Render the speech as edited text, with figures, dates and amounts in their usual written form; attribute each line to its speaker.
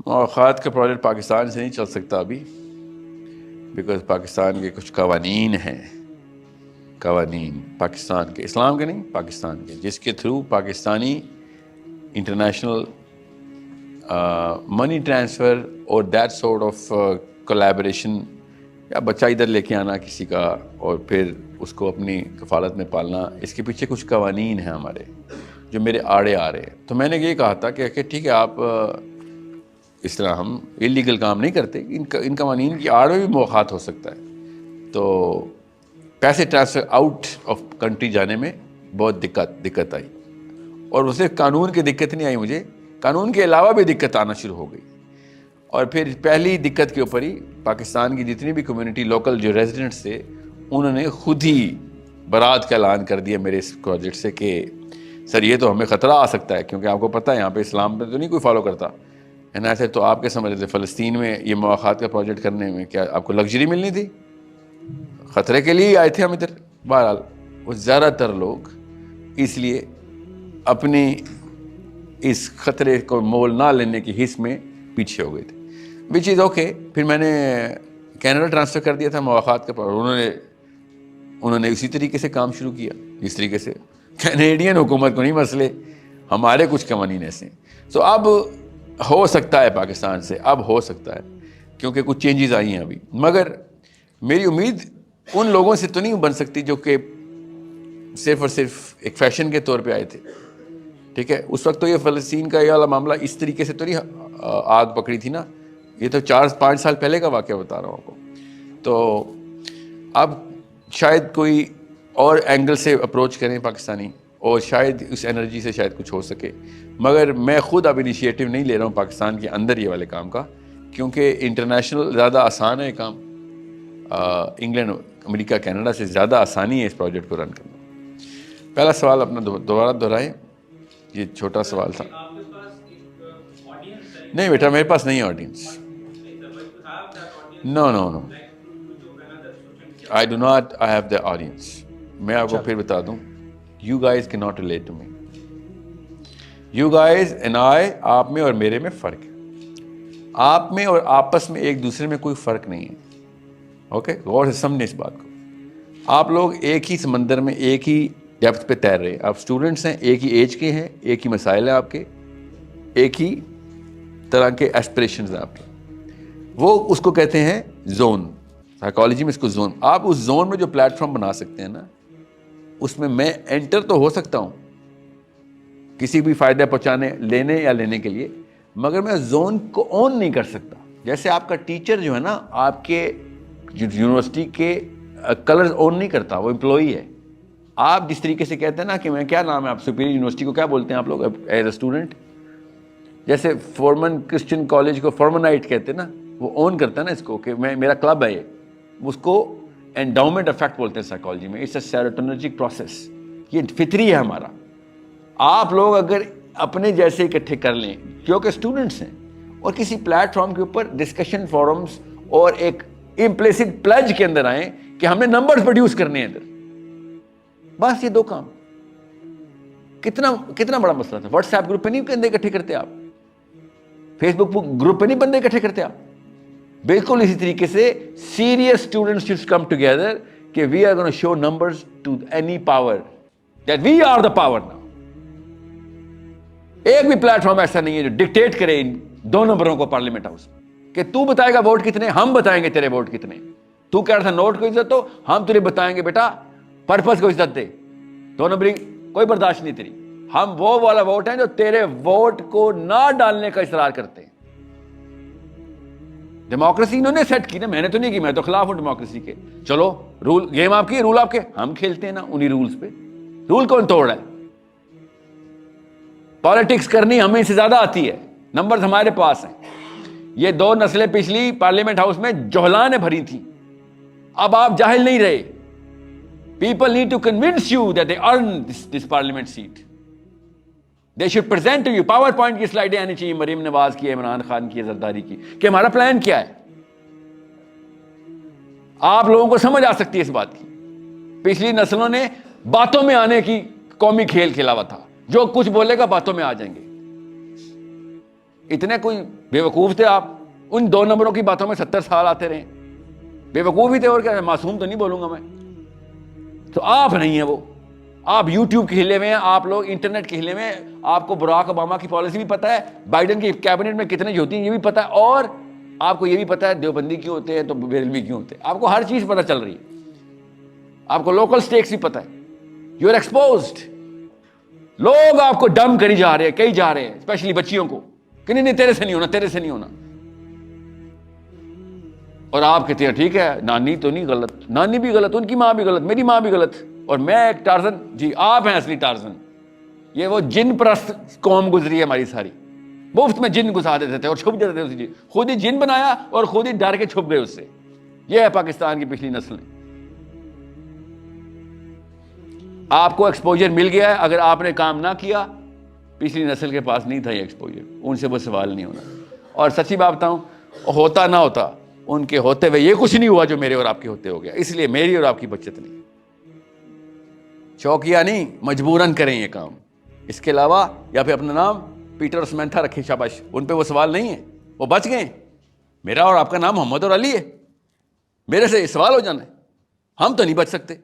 Speaker 1: مواخات کا پروجیکٹ پاکستان سے نہیں چل سکتا ابھی، بیکاز پاکستان کے کچھ قوانین ہیں، قوانین پاکستان کے، اسلام کے نہیں، پاکستان کے، جس کے through Pakistani international money transfer اور دیٹ سورٹ آف کولیبریشن، یا بچہ ادھر لے کے آنا کسی کا اور پھر اس کو اپنی کفالت میں پالنا، اس کے پیچھے کچھ قوانین ہیں ہمارے جو میرے آڑے آ رہے ہیں. تو میں نے یہ کہا تھا کہ ٹھیک ہے، آپ اس طرح ہم انلیگل کام نہیں کرتے، ان قوانین کی آڑ میں بھی مواخات ہو سکتا ہے. تو پیسے ٹرانسفر آؤٹ آف کنٹری جانے میں بہت دقت آئی، اور اسے قانون کی دقت نہیں آئی، مجھے قانون کے علاوہ بھی دقت آنا شروع ہو گئی. اور پھر پہلی دقت کے اوپر ہی پاکستان کی جتنی بھی کمیونٹی لوکل جو ریزیڈنٹس تھے، انہوں نے خود ہی برات کا اعلان کر دیا میرے اس پروجیکٹ سے کہ سر یہ تو ہمیں خطرہ آ سکتا ہے، کیونکہ آپ کو پتہ ہے یہاں پہ اسلام پہ تو نہیں کوئی فالو کرتا. ایسے تو آپ کے سمجھ رہے تھے فلسطین میں یہ مواخات کا پروجیکٹ کرنے میں کیا آپ کو لگژری ملنی تھی؟ خطرے کے لیے آئے تھے ہم ادھر. بہرحال وہ زیادہ تر لوگ اس لیے اپنی اس خطرے کو مول نہ لینے کی حس میں پیچھے ہو گئے تھے، وچ از اوکے. پھر میں نے کینیڈا ٹرانسفر کر دیا تھا مواخات کا، انہوں نے اسی طریقے سے کام شروع کیا جس طریقے سے کینیڈین حکومت کو نہیں مسئلے، ہمارے کچھ قوانین ایسے ہیں. تو اب ہو سکتا ہے پاکستان سے، اب ہو سکتا ہے کیونکہ کچھ چینجز آئی ہیں ابھی، مگر میری امید ان لوگوں سے تو نہیں بن سکتی جو کہ صرف اور صرف ایک فیشن کے طور پہ آئے تھے. ٹھیک ہے، اس وقت تو یہ فلسطین کا یہ والا معاملہ اس طریقے سے تو نہیں آگ پکڑی تھی نا، یہ تو 4-5 سال پہلے کا واقعہ بتا رہا ہوں آپ کو. تو اب شاید کوئی اور اینگل سے اپروچ کریں پاکستانی، اور شاید اس انرجی سے شاید کچھ ہو سکے. مگر میں خود اب انیشیٹو نہیں لے رہا ہوں پاکستان کے اندر یہ والے کام کا، کیونکہ انٹرنیشنل زیادہ آسان ہے کام، انگلینڈ امریکہ کینیڈا سے زیادہ آسانی ہے اس پروجیکٹ کو رن کرنا. پہلا سوال اپنا دوبارہ دہرائیں، یہ چھوٹا سوال تھا. نہیں بیٹا، میرے پاس نہیں ہے audience. No I do not have the audience. میں آپ کو پھر بتا دوں، you guys cannot relate to me. You guys and I، آپ میں اور میرے میں فرق ہے. آپ میں اور آپس میں ایک دوسرے میں کوئی فرق نہیں ہے. اوکے، غور سے سمجھیں اس بات کو. آپ لوگ ایک ہی سمندر میں ایک ہی ڈیپتھ پہ تیر رہے ہیں. آپ اسٹوڈنٹس ہیں، ایک ہی ایج کے ہیں، ایک ہی مسائل ہیں آپ کے، ایک ہی طرح کے ایسپریشنز ہیں آپ کے. وہ اس کو کہتے ہیں زون، سائیکالوجی میں اس کو زون. آپ اس زون میں جو پلیٹ فارم بنا سکتے ہیں نا، اس میں انٹر تو ہو سکتا ہوں کسی بھی فائدہ پہنچانے، لینے یا لینے کے لیے، مگر میں زون کو آن نہیں کر سکتا. جیسے آپ کا ٹیچر جو ہے نا، آپ کے یونیورسٹی کے کلرز آن نہیں کرتا، وہ امپلائی ہے. آپ جس طریقے سے کہتے ہیں نا کہ میں، کیا نام ہے آپ سپیریئر یونیورسٹی کو کیا بولتے ہیں آپ لوگ ایز اے اسٹوڈنٹ؟ جیسے فورمن کرسچن کالج کو فورمنائٹ کہتے ہیں نا، وہ اون کرتا ہے نا اس کو کہ میں، میرا کلب ہے یہ، اس کو انڈاؤمنٹ افیکٹ بولتے ہیں سائیکالوجی میں. اٹس اے سیروٹونرجک پروسیس، یہ فطری ہے ہمارا. آپ لوگ اگر اپنے جیسے اکٹھے کر لیں کیونکہ اسٹوڈنٹس ہیں، اور کسی پلیٹ فارم کے اوپر ڈسکشن فورمز اور ایک امپلیسٹ پلج کے اندر آئیں کہ ہم نے نمبرز پروڈیوس کرنے ہیں ادھر، بس یہ 2 کام. کتنا بڑا مسئلہ تھا. واٹس ایپ گروپ پہ نہیں بندے اکٹھے کرتے آپ، فیس بک گروپ پہ نہیں بندے اکٹھے کرتے آپ. بالکل اسی طریقے سے serious students should come together کہ we are gonna show numbers to any power that we are the power now. ایک بھی پلیٹ فارم ایسا نہیں ہے جو ڈکٹیٹ کرے ان 2 نمبروں کو پارلیمنٹ ہاؤس کہ تو بتائے گا ووٹ کتنے، ہم بتائیں گے تیرے ووٹ کتنے. تو کہہ رہا تھا نوٹ کو عزت دو، ہم تجھے بتائیں گے بیٹا پرپز کو عزت دے. 2 نمبری کوئی برداشت نہیں تیری. ہم وہ والا ووٹ ہیں جو تیرے ووٹ کو نہ ڈالنے کا اصرار کرتے ہیں. ڈیموکریسی انہوں نے سیٹ کی نا، میں نے تو نہیں کی، میں تو خلاف ہوں ڈیموکریسی کے. چلو رول، گیم آپ کی، رول آپ کے، ہم کھیلتے ہیں نا انہی رولز پہ. رول کون توڑ رہا ہے؟ پالیٹکس کرنی ہمیں سے زیادہ آتی ہے، نمبرز ہمارے پاس ہیں. یہ 2 نسلیں پچھلی پارلیمنٹ ہاؤس میں جوہلان بھری تھیں. اب آپ جاہل نہیں رہے. People need to convince you that they earn this parliament seat. They should present to you. PowerPoint کی سلائیڈیں آنی چاہیے، مریم نواز کی، عمران خان کی، زرداری کی، کہ ہمارا پلان کیا ہے. آپ لوگوں کو سمجھ آ سکتی ہے اس بات کی. پچھلی نسلوں نے باتوں میں آنے کی قومی کھیل کھیلا ہوا تھا، جو کچھ بولے گا باتوں میں آ جائیں گے. اتنے کوئی بیوقوف تھے آپ؟ ان 2 نمبروں کی باتوں میں 70 سال آتے رہے. بیوقوف ہی تھے اور کیا, معصوم تو نہیں بولوں گا میں. تو آپ نہیں ہیں وہ, آپ یوٹیوب کے ہلے ہوئے ہیں, آپ لوگ انٹرنیٹ کے ہلے ہوئے ہیں. آپ کو براک اوباما کی پالیسی بھی پتہ ہے, بائیڈن کی کیبنٹ میں کتنے جو ہوتی ہیں یہ بھی پتہ ہے, اور آپ کو یہ بھی پتہ ہے دیوبندی کیوں ہوتے ہیں تو بریلوی کیوں ہوتے ہیں. آپ کو ہر چیز پتہ چل رہی ہے, آپ کو لوکل سٹیکس بھی پتہ ہے. You are exposed. لوگ آپ کو ڈم کری جا رہے ہیں, کئی جا رہے ہیں, اسپیشلی بچیوں کو, کہ نہیں تیرے سے نہیں ہونا, تیرے سے نہیں ہونا. اور آپ کہتے ہیں ٹھیک ہے, نانی تو نہیں غلط, نانی بھی غلط, ان کی ماں بھی غلط, میری ماں بھی غلط, اور میں ایک ٹارزن. جی آپ ہیں اصلی ٹارزن. یہ وہ جن پرست قوم گزری ہے ہماری ساری, مفت میں جن گھسا دیتے تھے اور چھپ جاتے تھے اسی چیز, خود ہی جن بنایا اور خود ہی ڈر کے چھپ گئے اس سے. یہ ہے پاکستان کی پچھلی نسلیں. آپ کو ایکسپوجر مل گیا ہے, اگر آپ نے کام نہ کیا, پچھلی نسل کے پاس نہیں تھا یہ ایکسپوجر, ان سے وہ سوال نہیں ہونا. اور سچی بات بتاؤں, ہوتا نہ ہوتا, ان کے ہوتے ہوئے یہ کچھ نہیں ہوا جو میرے اور آپ کے ہوتے ہو گیا. اس لیے میری اور آپ کی بچت نہیں, شوقیہ نہیں, مجبوراً کریں یہ کام. اس کے علاوہ یا پھر اپنا نام پیٹر اور سمینتھا رکھیں, شاباش, ان پہ وہ سوال نہیں ہے, وہ بچ گئے. میرا اور آپ کا نام محمد اور علی ہے, میرے سے سوال ہو جانا ہے, ہم تو نہیں بچ سکتے.